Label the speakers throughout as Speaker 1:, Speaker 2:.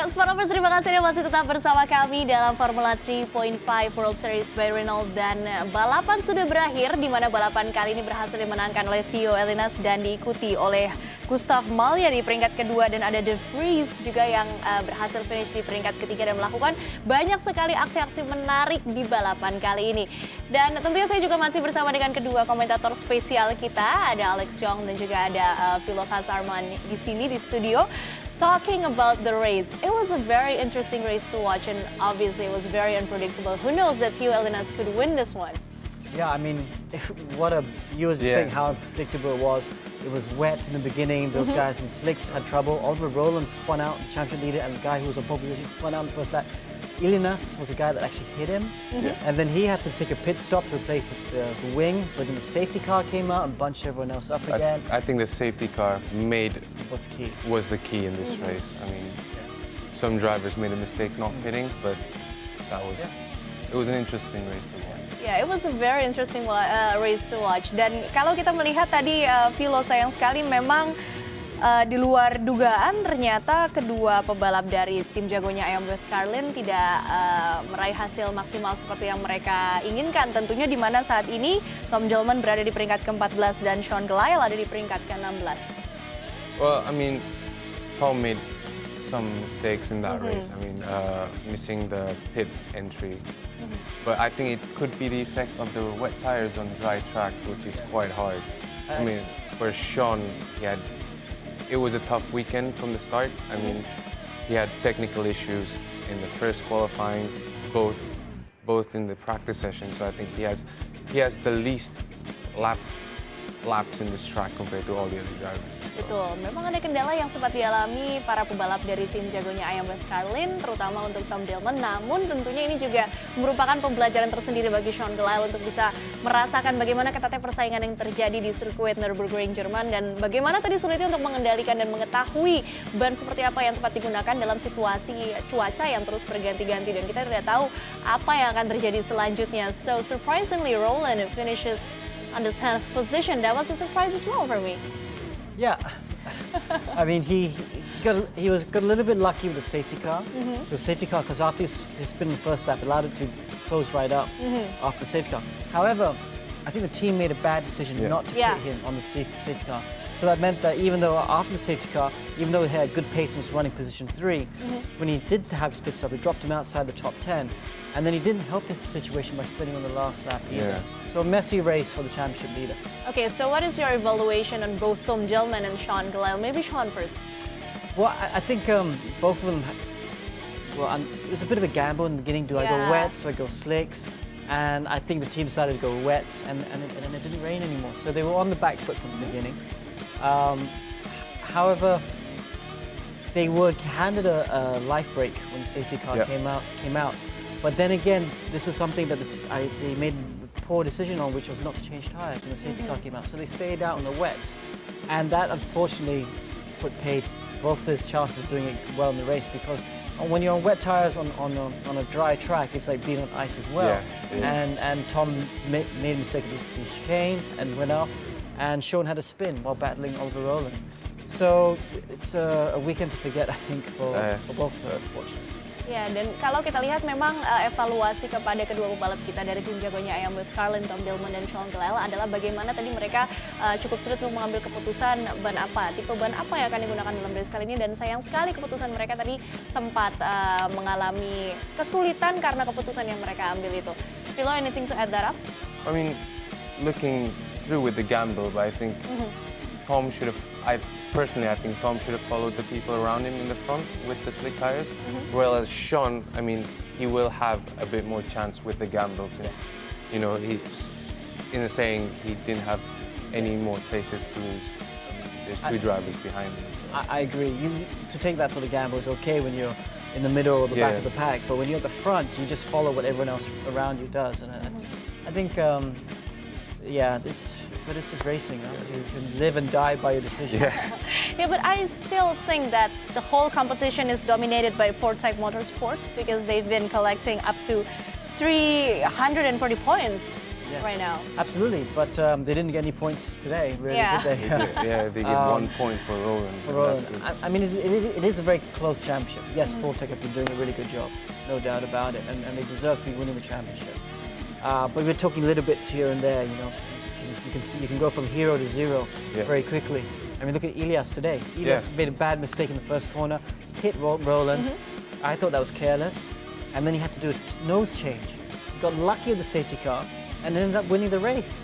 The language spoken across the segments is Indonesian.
Speaker 1: Ya, Sportovers, terima kasih Anda masih tetap bersama kami dalam Formula 3.5 World Series by Renault. Dan balapan sudah berakhir, di mana balapan kali ini berhasil dimenangkan oleh Theo Elinas dan diikuti oleh Gustav Malya di peringkat kedua. Dan ada De Vries juga yang berhasil finish di peringkat ketiga dan melakukan banyak sekali aksi-aksi menarik di balapan kali ini. Dan tentunya saya juga masih bersama dengan kedua komentator spesial kita, ada Alex Yong dan juga ada Philo Kasarman di sini di studio. Talking about the race, it was a very interesting race to watch, and obviously it was very unpredictable. Who knows that Theo Elinas could win this one?
Speaker 2: Yeah, I mean, you were saying how unpredictable it was. It was wet in the beginning. Those guys in slicks had trouble. Oliver Rowland spun out, the championship leader, and the guy who was on pole position spun out in the first lap. Elinas was the guy that actually hit him, and then he had to take a pit stop to replace the wing, but then the safety car came out and bunched everyone else up again.
Speaker 3: I think the safety car was the key in this race. I mean, some drivers made a mistake not pitting, but it was an interesting race to watch.
Speaker 1: Yeah, it was a very interesting race to watch. Dan kalau kita melihat tadi, Philo, sayang sekali memang di luar dugaan ternyata kedua pebalap dari tim jagonya Ayam Beth Carlin tidak meraih hasil maksimal seperti yang mereka inginkan. Tentunya di mana saat ini Tom Dillman berada di peringkat ke-14 dan Sean Gelael ada di peringkat ke-16.
Speaker 3: Well, I mean, Tom made some mistakes in that race. I mean, missing the pit entry. But I think it could be the effect of the wet tires on dry track, which is quite hard. I mean, for Sean, it was a tough weekend from the start. I mean, he had technical issues in the first qualifying, both in the practice session. So I think he has the least laps in this track compared to all the other drivers.
Speaker 1: Betul, memang ada kendala yang sempat dialami para pebalap dari tim jagonya Ayam Beth Carlin, terutama untuk Tom Dillman. Namun tentunya ini juga merupakan pembelajaran tersendiri bagi Sean Gelael untuk bisa merasakan bagaimana ketatnya persaingan yang terjadi di sirkuit Nurburgring Jerman dan bagaimana tadi sulitnya untuk mengendalikan dan mengetahui ban seperti apa yang tepat digunakan dalam situasi cuaca yang terus berganti-ganti dan kita tidak tahu apa yang akan terjadi selanjutnya. So surprisingly, Rowland finishes on the 10th position. That was a surprise as well for me.
Speaker 2: Yeah, I mean, he got a little bit lucky with the safety car. The safety car, because after his spin in the first lap, allowed it to close right up after the safety car. However, I think the team made a bad decision not to put him on the safety car. So that meant that even though after the safety car, even though he had good pace and was running position 3, when he did have his pit stop, it dropped him outside the top 10. And then he didn't help his situation by spinning on the last lap either. So a messy race for the championship leader.
Speaker 1: Okay, so what is your evaluation on both Tom Dillman and Sean Gelael? Maybe Sean first.
Speaker 2: Well, I think both of them, it was a bit of a gamble in the beginning. Do I go wets, do I go slicks? And I think the team decided to go wets, and it didn't rain anymore. So they were on the back foot from the beginning. However, they were handed a life break when the safety car came out. But then again, this is something that they made a poor decision on, which was not to change tires when the safety car came out. So they stayed out on the wets, and that unfortunately paid both those chances of doing it well in the race, because when you're on wet tires on a dry track, it's like being on ice as well. And Tom made a mistake with the chicane and went off, and Sean had a spin while battling Oliver Rowland. So it's a weekend to forget, I think, for both unfortunately.
Speaker 1: Ya, dan kalau kita lihat memang evaluasi kepada kedua pebalap kita dari tim jagonya Ayam Beth Carlin, Tom Dillman dan Sean Gelael adalah bagaimana tadi mereka cukup sulit untuk mengambil keputusan tipe ban apa yang akan digunakan dalam race kali ini, dan sayang sekali keputusan mereka tadi sempat mengalami kesulitan karena keputusan yang mereka ambil itu. Philo, anything to add that up?
Speaker 3: I mean, looking through with the gamble, but I think Tom should have. Personally, I think Tom should have followed the people around him in the front with the slick tires. Whereas Sean, I mean, he will have a bit more chance with the gamble since, you know, he's in a saying he didn't have any more places to lose. There's two drivers behind him. So.
Speaker 2: I agree. To take that sort of gamble is okay when you're in the middle or the back of the pack, but when you're at the front, you just follow what everyone else around you does. And I think, this is racing. You can live and die by your decisions.
Speaker 1: Yeah, but I still think that the whole competition is dominated by Ford-Type Motorsports because they've been collecting up to 340 points.
Speaker 2: Yes.
Speaker 1: right now.
Speaker 2: Absolutely, but they didn't get any points today, really,
Speaker 1: Yeah.
Speaker 2: did they?
Speaker 3: Yeah, they give 1 point for Roland.
Speaker 2: For Roland.
Speaker 3: That's it.
Speaker 2: I mean, it is a very close championship. Yes, Fulltech have been doing a really good job, no doubt about it, and they deserve to be winning the championship. But we're talking little bits here and there, you know. You can go from hero to zero very quickly. I mean, look at Elias today. Elias made a bad mistake in the first corner, hit Roland. I thought that was careless, and then he had to do a nose change. He got lucky with the safety car and ended up winning the race.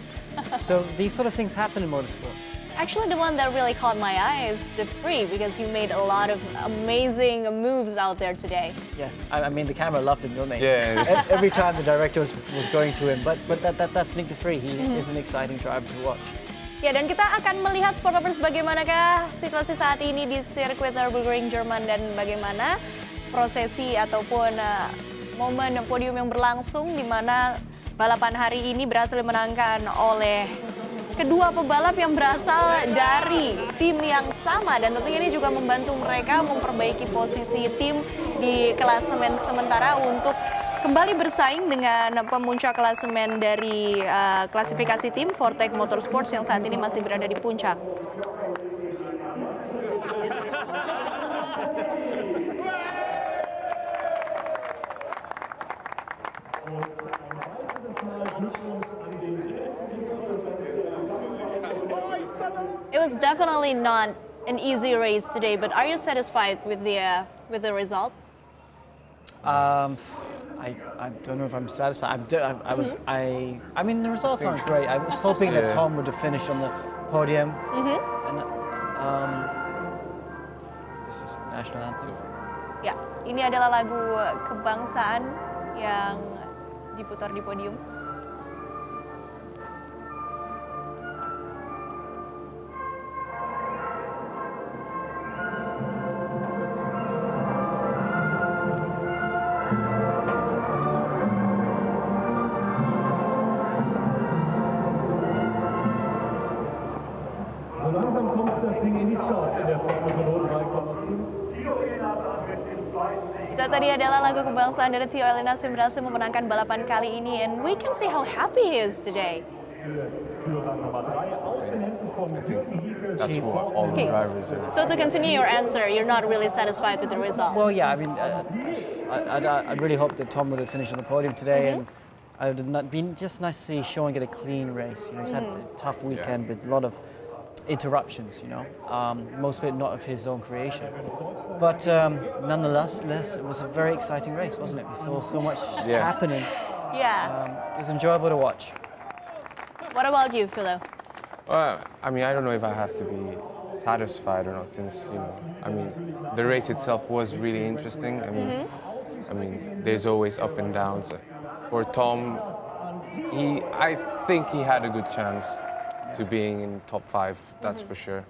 Speaker 2: So these sort of things happen in motorsport.
Speaker 1: Actually, the one that really caught my eye is De Vries, because you made a lot of amazing moves out there today.
Speaker 2: Yes, I mean the camera loved him, don't they?
Speaker 3: Yeah.
Speaker 2: Every time the director was going to him, but that's Nick De Vries. He is an exciting driver to watch.
Speaker 1: Ya, dan kita akan melihat sport lovers bagaimanakah situasi saat ini di sirkuit Nurburgring Jerman dan bagaimana prosesi ataupun momen podium yang berlangsung di mana balapan hari ini berhasil dimenangkan oleh kedua pebalap yang berasal dari tim yang sama, dan tentunya ini juga membantu mereka memperbaiki posisi tim di klasemen sementara untuk kembali bersaing dengan pemuncak klasemen dari klasifikasi tim Vortec Motorsports yang saat ini masih berada di puncak. It was definitely not an easy race today, but are you satisfied with the result?
Speaker 2: I don't know if I'm satisfied. I mean, the results aren't great. I was hoping that Tom would have finished on the podium. And this is national anthem.
Speaker 1: Ya, ini adalah lagu kebangsaan yang diputar di podium.
Speaker 4: So langsam kommt das Ding in die Charts in der Formel 3,5.
Speaker 1: Itu tadi adalah lagu kebangsaan dari Theo Elinas yang berhasil memenangkan balapan kali ini, and we can see how happy he is today.
Speaker 4: Für Rang Nummer 3 aus den Händen von Jürgen Hieke.
Speaker 3: That's what all the drivers are.
Speaker 1: So to continue your answer, you're not really satisfied with the results.
Speaker 2: Well, yeah, I mean, I really hope that Tom would have finished on the podium today, and it would been just nice to see Sean get a clean race. You know, he's had a tough weekend with a lot of interruptions, you know, most of it not of his own creation. But nonetheless, it was a very exciting race, wasn't it? We saw so much happening.
Speaker 1: Yeah.
Speaker 2: It was enjoyable to watch.
Speaker 1: What about you, Philo?
Speaker 3: Well, I mean, I don't know if I have to be satisfied or not, since, you know, I mean, the race itself was really interesting. I mean, there's always up and downs. For Tom, I think he had a good chance to being in top 5, that's for sure.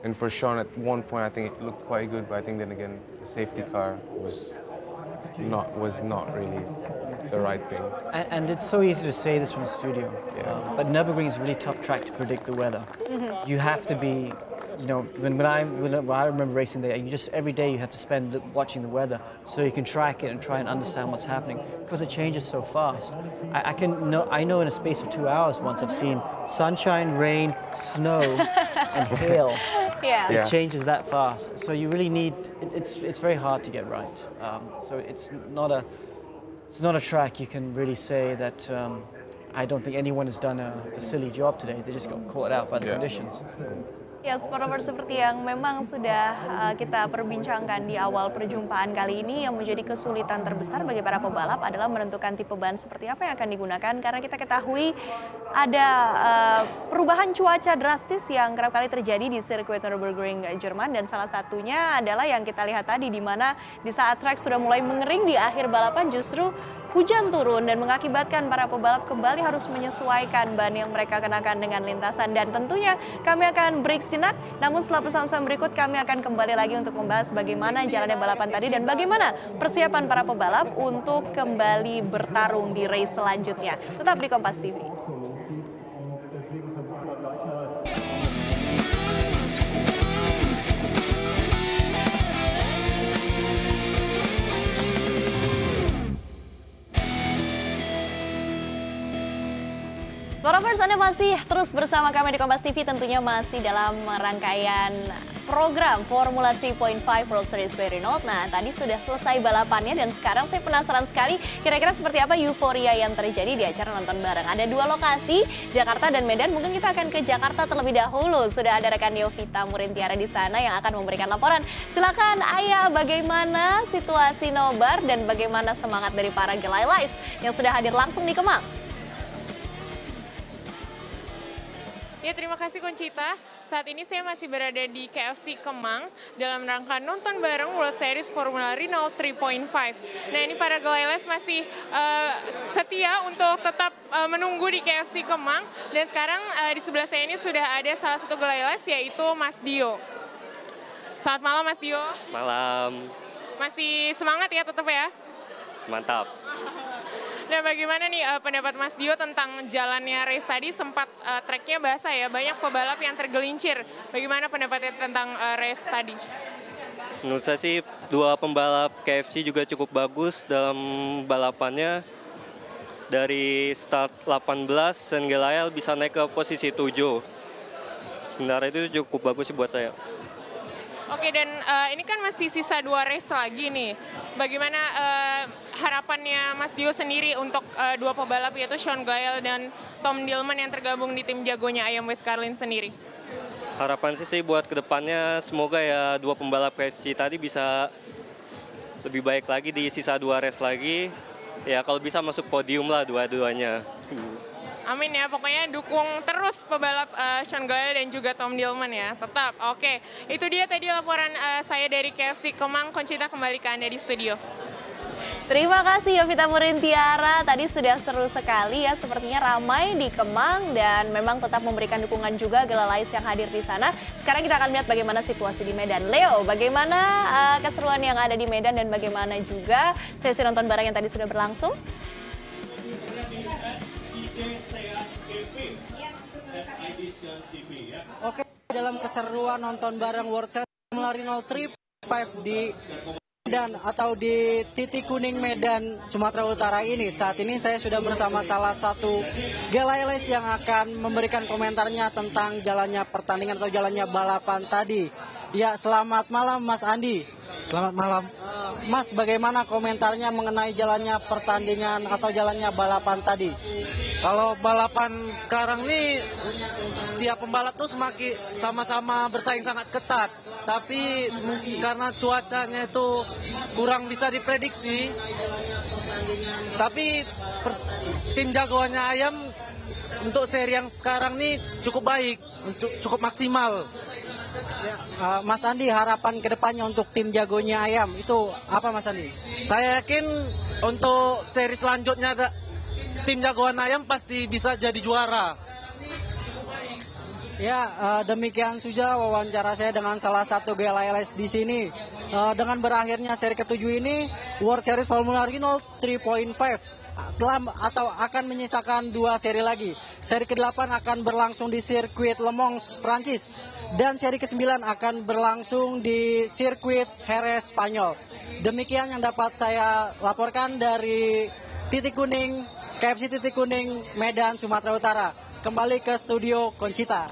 Speaker 3: And for Sean, at one point, I think it looked quite good, but I think then again, the safety car was not really the right thing.
Speaker 2: And it's so easy to say this from the studio, but Nurburgring is a really tough track to predict the weather. You have to be, you know, when I remember racing there, you just every day you have to spend watching the weather so you can track it and try and understand what's happening, because it changes so fast. I know in a space of 2 hours once I've seen sunshine, rain, snow, and hail. It changes that fast. So you really need. It's very hard to get right. So it's not a track you can really say that. I don't think anyone has done a silly job today. They just got caught out by the conditions.
Speaker 1: Ya, sport lovers, seperti yang memang sudah kita perbincangkan di awal perjumpaan kali ini, yang menjadi kesulitan terbesar bagi para pebalap adalah menentukan tipe ban seperti apa yang akan digunakan, karena kita ketahui ada perubahan cuaca drastis yang kerap kali terjadi di sirkuit Nurburgring Jerman, dan salah satunya adalah yang kita lihat tadi, di mana di saat track sudah mulai mengering di akhir balapan justru hujan turun dan mengakibatkan para pebalap kembali harus menyesuaikan ban yang mereka kenakan dengan lintasan. Dan tentunya kami akan break sejenak, namun setelah pesan-pesan berikut kami akan kembali lagi untuk membahas bagaimana jalannya balapan tadi dan bagaimana persiapan para pebalap untuk kembali bertarung di race selanjutnya. Tetap di Kompas TV. Sportovers, Anda masih terus bersama kami di Kompas TV, tentunya masih dalam rangkaian program Formula 3.5 World Series by Renault. Nah, tadi sudah selesai balapannya dan sekarang saya penasaran sekali kira-kira seperti apa euforia yang terjadi di acara nonton bareng. Ada dua lokasi, Jakarta dan Medan. Mungkin kita akan ke Jakarta terlebih dahulu. Sudah ada rekan Yovita Murintiara di sana yang akan memberikan laporan. Silakan Ayah, bagaimana situasi nobar dan bagaimana semangat dari para Gelaelais yang sudah hadir langsung di Kemang?
Speaker 5: Ya, terima kasih Concita. Saat ini saya masih berada di KFC Kemang dalam rangka nonton bareng World Series Formula Renault 3.5. Nah, ini para Gelaelais masih setia untuk tetap menunggu di KFC Kemang. Dan sekarang di sebelah saya ini sudah ada salah satu Gelaelais, yaitu Mas Dio. Selamat malam Mas Dio.
Speaker 6: Malam.
Speaker 5: Masih semangat ya tetap ya?
Speaker 6: Mantap.
Speaker 5: Nah, bagaimana nih pendapat Mas Dio tentang jalannya race tadi? Sempat treknya basah ya, banyak pebalap yang tergelincir. Bagaimana pendapatnya tentang race tadi?
Speaker 6: Menurut saya sih dua pembalap KFC juga cukup bagus dalam balapannya. Dari start 18, Gelael bisa naik ke posisi 7. Sebenarnya itu cukup bagus sih buat saya.
Speaker 5: Oke, dan ini kan masih sisa 2 race lagi nih. Bagaimana harapannya Mas Dio sendiri untuk dua pebalap, yaitu Gelael dan Tom Dillman yang tergabung di tim jagonya Ayam with Carlin sendiri?
Speaker 6: Harapan sih buat kedepannya semoga ya dua pembalap KFC tadi bisa lebih baik lagi di sisa 2 race lagi. Ya kalau bisa masuk podium lah dua-duanya.
Speaker 5: Amin ya, pokoknya dukung terus pebalap Gelael dan juga Tom Dillman ya, tetap. Oke, itu dia tadi laporan saya dari KFC Kemang. Concita, kembali ke Anda di studio.
Speaker 1: Terima kasih Yovita Murintiara, tadi sudah seru sekali ya, sepertinya ramai di Kemang dan memang tetap memberikan dukungan juga Gelaelais yang hadir di sana. Sekarang kita akan lihat bagaimana situasi di Medan. Leo, bagaimana keseruan yang ada di Medan dan bagaimana juga sesi nonton bareng yang tadi sudah berlangsung?
Speaker 7: Oke, dalam keseruan nonton bareng World Series Formula Renault 3.5 di Medan atau di titik kuning Medan, Sumatera Utara ini. Saat ini saya sudah bersama salah satu Gelaelais yang akan memberikan komentarnya tentang jalannya pertandingan atau jalannya balapan tadi. Ya, selamat malam Mas Andi.
Speaker 8: Selamat malam.
Speaker 7: Mas, bagaimana komentarnya mengenai jalannya pertandingan atau jalannya balapan tadi?
Speaker 8: Kalau balapan sekarang nih, setiap pembalap tuh semakin sama-sama bersaing sangat ketat. Tapi karena cuacanya itu kurang bisa diprediksi, tapi tim jagoannya Ayam untuk seri yang sekarang nih cukup baik, cukup maksimal.
Speaker 7: Mas Andi, harapan kedepannya untuk tim jagonya Ayam itu apa Mas Andi?
Speaker 8: Saya yakin untuk seri selanjutnya tim jagoan Ayam pasti bisa jadi juara.
Speaker 7: Ya, demikian sudah wawancara saya dengan salah satu Gelaelais di sini. Dengan berakhirnya seri ke-7 ini, World Series Formula Renault 3.5 atau akan menyisakan 2 seri lagi. Seri ke-8 akan berlangsung di sirkuit Le Mans, Prancis. Dan seri ke-9 akan berlangsung di sirkuit Jerez, Spanyol. Demikian yang dapat saya laporkan dari titik kuning, KFC titik kuning, Medan, Sumatera Utara. Kembali ke studio Concita.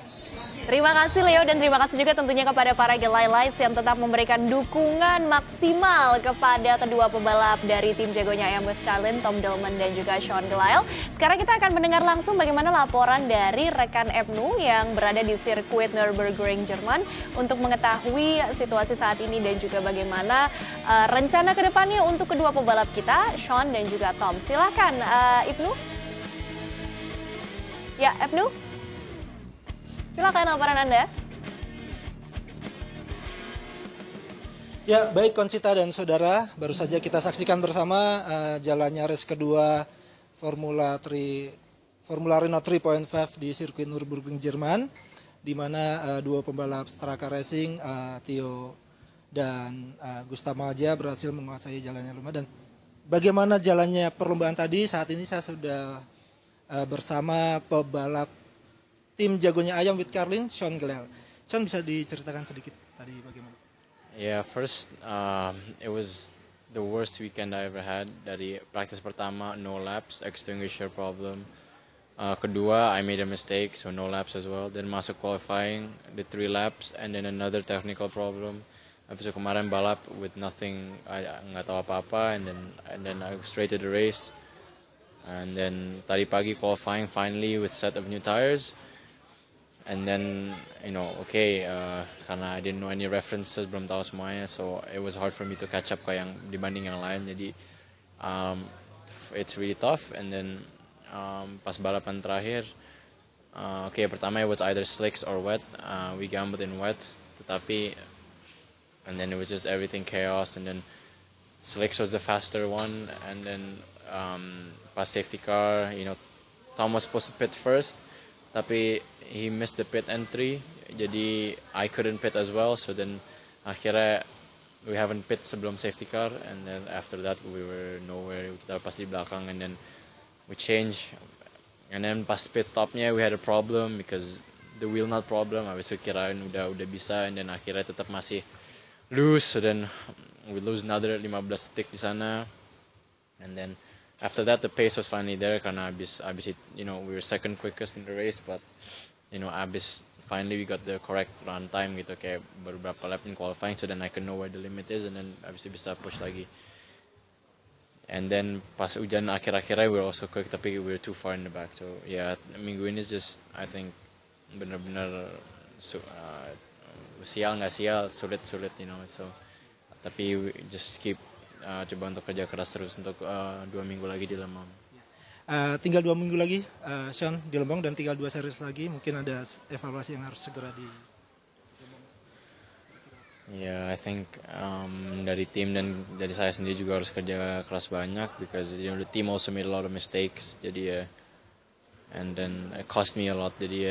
Speaker 1: Terima kasih Leo dan terima kasih juga tentunya kepada para Gelaelais yang tetap memberikan dukungan maksimal kepada kedua pebalap dari tim jagonya Ayam with Carlin, Tom Dillman dan juga Gelael. Sekarang kita akan mendengar langsung bagaimana laporan dari rekan Ibnu yang berada di sirkuit Nurburgring, Jerman untuk mengetahui situasi saat ini dan juga bagaimana rencana kedepannya untuk kedua pebalap kita, Sean dan juga Tom. Silakan Ibnu. Ya, Ibnu. Silakan laporan Anda.
Speaker 9: Ya, baik Concita dan saudara, baru saja kita saksikan bersama jalannya race kedua Formula Renault 3.5 di sirkuit Nurburgring, Jerman, di mana dua pembalap Straka Racing, Theo dan Gustav Malja berhasil menguasai jalannya lumah. Dan bagaimana jalannya perlombaan tadi? Saat ini saya sudah bersama pebalap tim jagonya Ayam with Carlin, Gelael. Sean, bisa diceritakan sedikit tadi bagaimana?
Speaker 10: Yeah, first it was the worst weekend I ever had. Dari practice pertama, no laps, extinguisher problem. Kedua, I made a mistake, so no laps as well. Then masuk qualifying, did 3 laps, and then another technical problem. Habis itu kemarin balap with nothing, nggak tahu apa-apa, and then I straight to the race. And then tadi pagi qualifying finally with set of new tires. And then, karena I didn't know any references, belum tahu semuanya, so it was hard for me to catch up kayak dibanding yang lain. Jadi it's really tough. And then pas balapan terakhir, pertama it was either slicks or wet. We gambled in wets, and then it was just everything chaos. And then slicks was the faster one. And then pas safety car, Tom was supposed to pit first, tapi he missed the pit entry, jadi I couldn't pit as well. So then akhirnya we haven't pit sebelum safety car, and then after that we were nowhere, kita pas di belakang, and then we changed. And then pas pit stopnya we had a problem because the wheel nut problem. Habis itu kirain udah bisa, and then akhirnya tetap masih loose. So then we lose another 15 detik di sana. And then after that the pace was finally there karena abis it, we were second quickest in the race, but abis finally we got the correct run time gitu, kayak baru berapa lap in qualifying, so then I can know where the limit is, and then abis itu bisa push lagi. And then pas hujan akhir-akhirnya we were also quick, tapi we were too far in the back. So yeah, minggu ini just I think benar-benar sial nggak sial, sulit, so tapi we just keep coba untuk kerja keras terus untuk 2 minggu lagi di Lembang.
Speaker 9: Tinggal 2 minggu lagi, Sean, di Lembang, dan tinggal 2 series lagi. Mungkin ada evaluasi yang harus segera di.
Speaker 10: Yeah, I think dari tim dan dari saya sendiri juga harus kerja keras banyak, because the team also made a lot of mistakes. Jadi and then it cost me a lot. Jadi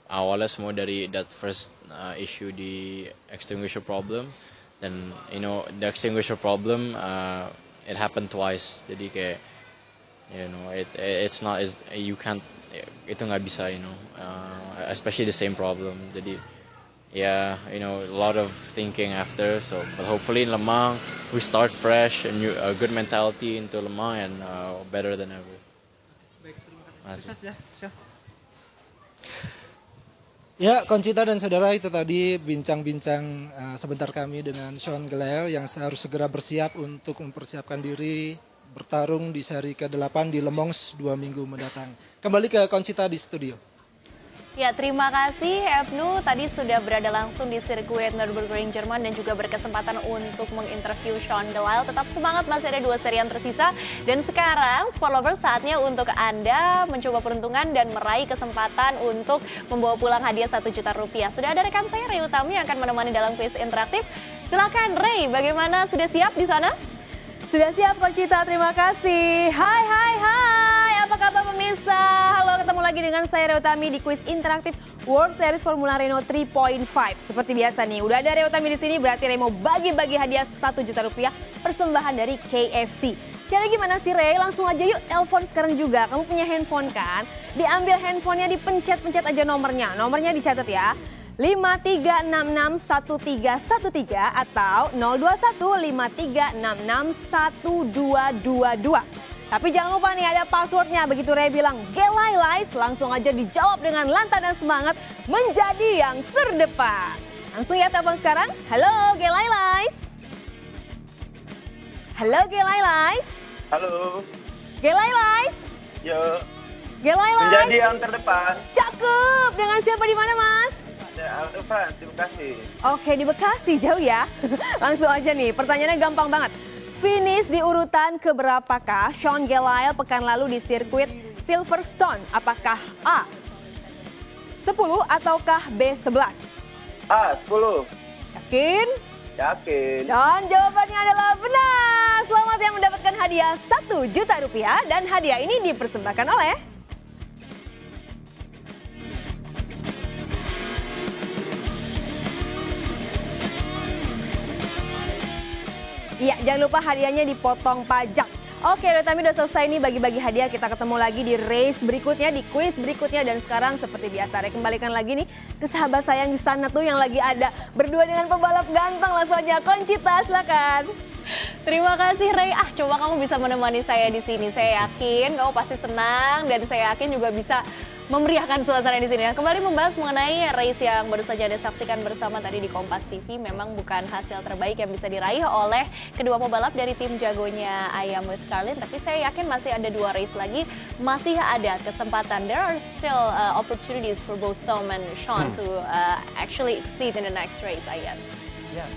Speaker 10: awalnya semua dari that first issue di extinguisher problem. Dan the extinguisher problem it happened twice. Jadi kayak it's not as you can't, itu nggak bisa, especially the same problem. Jadi a lot of thinking after. So but hopefully in Lemang we start fresh, a good mentality into Lemang, and better than ever.
Speaker 9: Baik, terima kasih. Ya, Konchita dan saudara, itu tadi bincang-bincang sebentar kami dengan Sean Gelael yang harus segera bersiap untuk mempersiapkan diri bertarung di seri ke-8 di Le Mans 2 minggu mendatang. Kembali ke Konchita di studio.
Speaker 1: Ya, terima kasih Ebnu. Tadi sudah berada langsung di sirkuit Nurburgring Jerman dan juga berkesempatan untuk menginterview Sean Gelael. Tetap semangat, masih ada 2 seri yang tersisa. Dan sekarang, Sport Lovers, saatnya untuk Anda mencoba peruntungan dan meraih kesempatan untuk membawa pulang hadiah Rp1 juta. Sudah ada rekan saya, Ray Utami, yang akan menemani dalam kuis interaktif. Silakan Ray, bagaimana, sudah siap di sana?
Speaker 11: Sudah siap, Konchita, terima kasih. Hai, apa kabar pemirsa? Halo, ketemu lagi dengan saya Ray Utami di kuis interaktif World Series Formula Renault 3.5. Seperti biasa nih, udah ada Ray Utami di sini, berarti Ray mau bagi-bagi hadiah Rp1 juta persembahan dari KFC. Cara gimana sih Ray? Langsung aja yuk telepon sekarang juga. Kamu punya handphone kan? Diambil handphonenya, dipencet-pencet aja nomornya. Nomornya dicatat ya. 53661313 atau 02153661222. Tapi jangan lupa nih, ada passwordnya. Begitu Ray bilang Gelael, langsung aja dijawab dengan lantang dan semangat menjadi yang terdepan. Langsung ya telepon sekarang. Halo Gelael. Halo Gelael.
Speaker 12: Halo.
Speaker 11: Gelael.
Speaker 12: Yo.
Speaker 11: Gelael.
Speaker 12: Menjadi yang terdepan.
Speaker 11: Cakep. Dengan siapa, di mana Mas?
Speaker 12: Ada Alfred di Bekasi.
Speaker 11: Oke, di Bekasi, jauh ya. Langsung aja nih, pertanyaannya gampang banget. Finish di urutan keberapakah Sean Gelael pekan lalu di sirkuit Silverstone? Apakah A, 10 ataukah B, 11?
Speaker 12: A, 10.
Speaker 11: Yakin?
Speaker 12: Yakin.
Speaker 11: Dan jawabannya adalah benar. Selamat yang mendapatkan hadiah Rp1 juta dan hadiah ini dipersembahkan oleh iya, jangan lupa hadiahnya dipotong pajak. Oke, Rotami udah selesai nih bagi-bagi hadiah. Kita ketemu lagi di race berikutnya, di quiz berikutnya. Dan sekarang seperti biasa, Ray kembalikan lagi nih ke sahabat saya yang di sana tuh yang lagi ada berdua dengan pembalap ganteng. Langsung aja, Konchita, silakan.
Speaker 1: Terima kasih Ray. Coba kamu bisa menemani saya di sini. Saya yakin kamu pasti senang dan saya yakin juga bisa memeriahkan suasana di sini. Kembali membahas mengenai race yang baru saja Anda saksikan bersama tadi di Kompas TV. Memang bukan hasil terbaik yang bisa diraih oleh kedua pebalap dari tim jagonya Ayam with Carlin. Tapi saya yakin masih ada 2 race lagi. Masih ada kesempatan. There are still opportunities for both Tom and Sean to actually exceed in the next race, I guess.
Speaker 2: Yeah,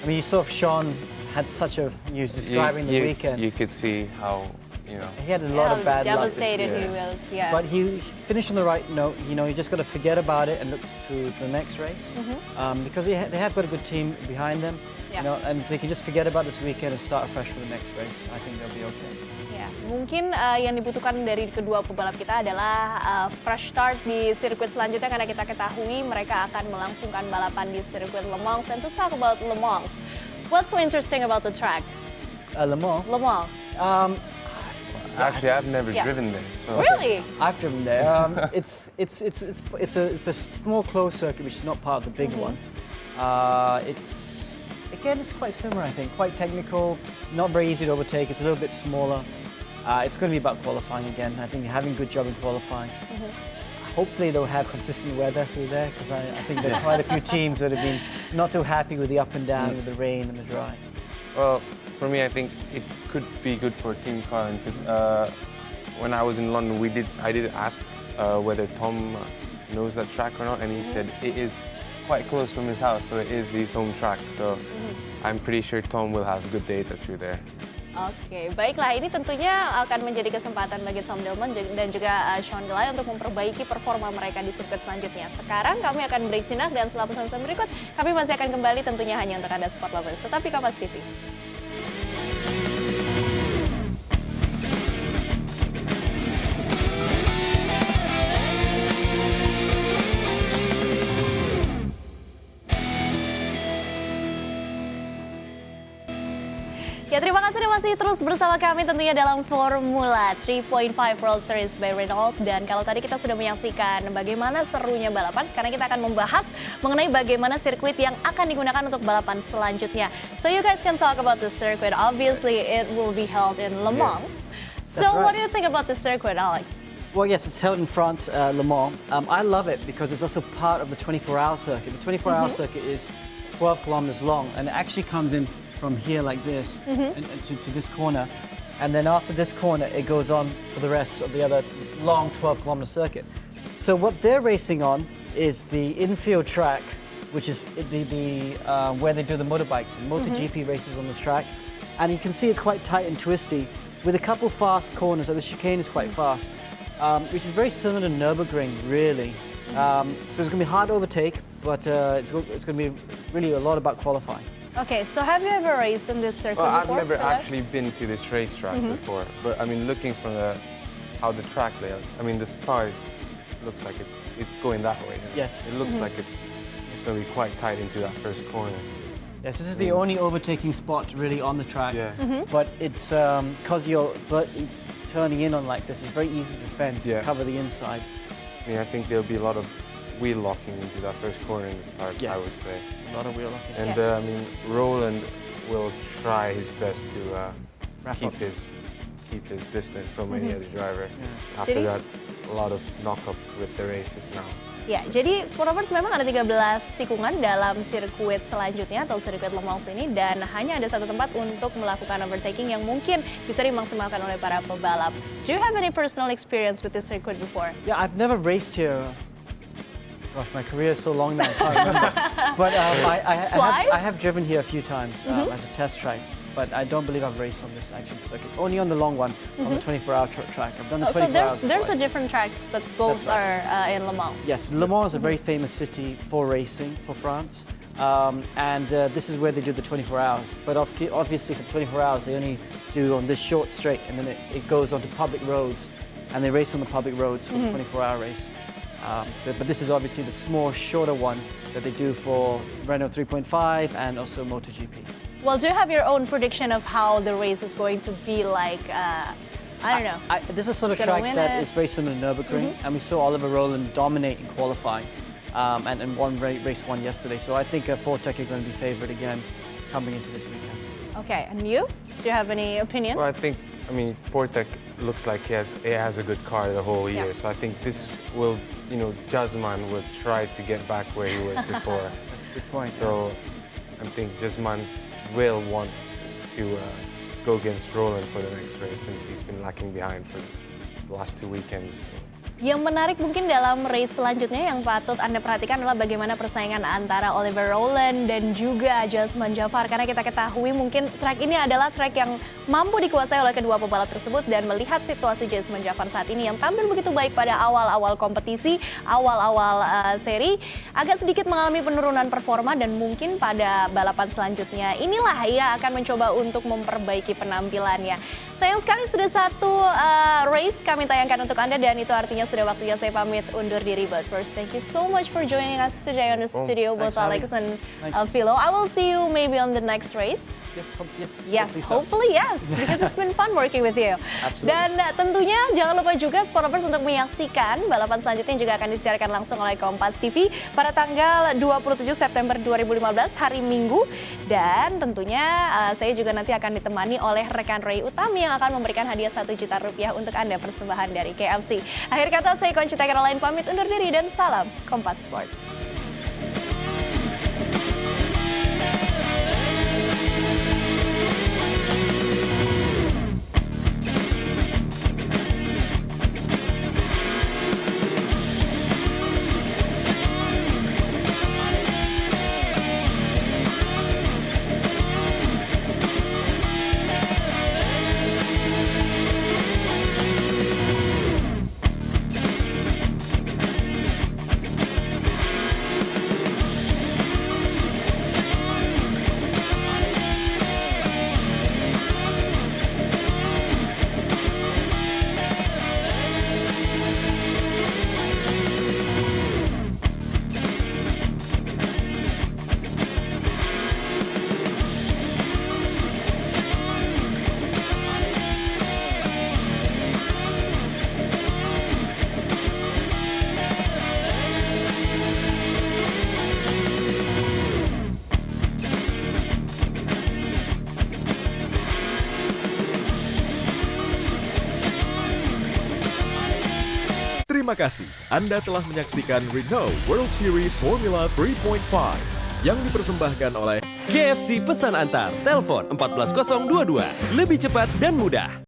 Speaker 2: I mean, you saw Sean had such a, he was describing the weekend.
Speaker 3: You could see how, you know.
Speaker 2: He had a lot of bad luck.
Speaker 1: Devastated he was, yeah.
Speaker 2: But he finished on the right note. You know, you just got to forget about it and look to the next race. Because they have got a good team behind them. You know, and they can just forget about this weekend and start fresh for the next race. I think they'll be okay.
Speaker 1: Ya, mungkin yang dibutuhkan dari kedua pebalap kita adalah fresh start di sirkuit selanjutnya karena kita ketahui mereka akan melangsungkan balapan di sirkuit Le Mans. And to talk about Le Mans, what's so interesting about the track?
Speaker 2: Le Mans?
Speaker 1: Le Mans.
Speaker 3: Actually, I've never driven there. So.
Speaker 1: Really?
Speaker 2: I've driven there. It's a small closed circuit which is not part of the big one. It's quite similar, I think. Quite technical, not very easy to overtake. It's a little bit smaller. It's going to be about qualifying again. I think having a good job in qualifying. Hopefully they'll have consistent weather through there because I think there are quite a few teams that have been not too happy with the up and down, with the rain and the dry.
Speaker 3: Well, for me, I think it could be good for Team Carlin because when I was in London, I did ask whether Tom knows that track or not, and he said it is quite close from his house, so it is his home track. So I'm pretty sure Tom will have good data through there.
Speaker 1: Oke, baiklah. Ini tentunya akan menjadi kesempatan bagi Tom Dillman dan juga Sean Gelael untuk memperbaiki performa mereka di sirkuit selanjutnya. Sekarang kami akan break sejenak dan setelah pesan-pesan berikut, kami masih akan kembali tentunya hanya untuk Anda Sport Lovers. Tetap di Kompas TV. Ya, terima kasih Anda masih terus bersama kami tentunya dalam Formula 3.5 World Series by Renault. Dan kalau tadi kita sudah menyaksikan bagaimana serunya balapan, sekarang kita akan membahas mengenai bagaimana sirkuit yang akan digunakan untuk balapan selanjutnya. So you guys can talk about the circuit. Obviously it will be held in Le Mans. So what do you think about the circuit, Alex?
Speaker 2: Well, yes, it's held in France, Le Mans. I love it because it's also part of the 24-hour circuit. The 24-hour circuit is 12 kilometers long and it actually comes in from here like this and to this corner, and then after this corner it goes on for the rest of the other long 12-kilometer circuit. So what they're racing on is the infield track, which is where they do the motorbikes and MotoGP races on this track, and you can see it's quite tight and twisty with a couple fast corners. So the chicane is quite fast, which is very similar to Nurburgring, really. So it's going to be hard to overtake, but it's going to be really a lot about qualifying.
Speaker 1: Okay, so have you ever raced in this circuit before?
Speaker 3: I've never actually been to this racetrack before, but I mean, looking from how the track layout, I mean, the start looks like it's going that way.
Speaker 2: Yes.
Speaker 3: It looks like it's going to be quite tight into that first corner.
Speaker 2: Yes, this is the only overtaking spot really on the track.
Speaker 3: Yeah.
Speaker 2: But it's because you're turning in on like this, it's very easy to defend, cover the inside.
Speaker 3: I mean, I think there'll be a lot of wheel locking into that first corner in the start, I would say.
Speaker 2: A lot of wheel locking.
Speaker 3: And I mean, Roland will try his best to keep his distance from any other driver. After that, a lot of knockups with the race just now.
Speaker 1: Ya, jadi Sportovers memang ada 13 tikungan dalam sirkuit selanjutnya atau sirkuit Le Mans ini, dan hanya ada satu tempat untuk melakukan overtaking yang mungkin bisa dimaksimalkan oleh para pebalap. Do you have any personal experience with this circuit before?
Speaker 2: Yeah, I've never raced here. Gosh, my career is so long now, I can't remember. But I have driven here a few times as a test track, but I don't believe I've raced on this actual circuit. Only on the long one, on the 24-hour track. I've done the 24 hours.
Speaker 1: So there's a different tracks, but both are in Le Mans.
Speaker 2: Yes, Le Mans is a very famous city for racing for France, and this is where they do the 24 hours. But obviously for 24 hours, they only do on this short straight, and then it goes onto public roads, and they race on the public roads for the 24-hour race. But this is obviously the small, shorter one that they do for Renault 3.5 and also MotoGP.
Speaker 1: Well, do you have your own prediction of how the race is going to be like? I don't know.
Speaker 2: This is a sort of track that is very similar to Nurburgring, and we saw Oliver Rowland dominate in qualifying and won race one yesterday. So I think Fortec are going to be favoured again coming into this weekend.
Speaker 1: Okay, and you? Do you have any opinion?
Speaker 3: Well, I mean, Fortek looks like he has a good car the whole year. So I think this will, Jasman will try to get back where he was before.
Speaker 2: That's a good point.
Speaker 3: So I think Jasman will want to go against Roland for the next race since he's been lacking behind for the last 2 weekends.
Speaker 1: Yang menarik mungkin dalam race selanjutnya yang patut Anda perhatikan adalah bagaimana persaingan antara Oliver Rowland dan juga Jasman Jafar. Karena kita ketahui mungkin track ini adalah track yang mampu dikuasai oleh kedua pebalap tersebut, dan melihat situasi Jasman Jafar saat ini yang tampil begitu baik pada awal-awal kompetisi, awal-awal seri, agak sedikit mengalami penurunan performa, dan mungkin pada balapan selanjutnya inilah ia akan mencoba untuk memperbaiki penampilannya. Sayang sekali sudah satu race kami tayangkan untuk Anda, dan itu artinya sudah waktunya saya pamit undur diri. But first, thank you so much for joining us today on the studio, both Alex and Philo. I will see you maybe on the next race. Yes, hopefully yes, because it's been fun working with you.
Speaker 2: Absolutely.
Speaker 1: Dan tentunya jangan lupa juga Sportlovers untuk menyaksikan balapan selanjutnya yang juga akan disiarkan langsung oleh Kompas TV pada tanggal 27 September 2015 hari Minggu. Dan tentunya saya juga nanti akan ditemani oleh rekan Ray Utami yang akan memberikan hadiah Rp1 juta untuk Anda, persembahan dari KFC. Akhir kata, saya Koncita Caroline pamit undur diri dan salam Kompas Sport.
Speaker 13: Terima kasih Anda telah menyaksikan Renault World Series Formula 3.5 yang dipersembahkan oleh
Speaker 14: KFC Pesan Antar, telepon 14022, lebih cepat dan mudah.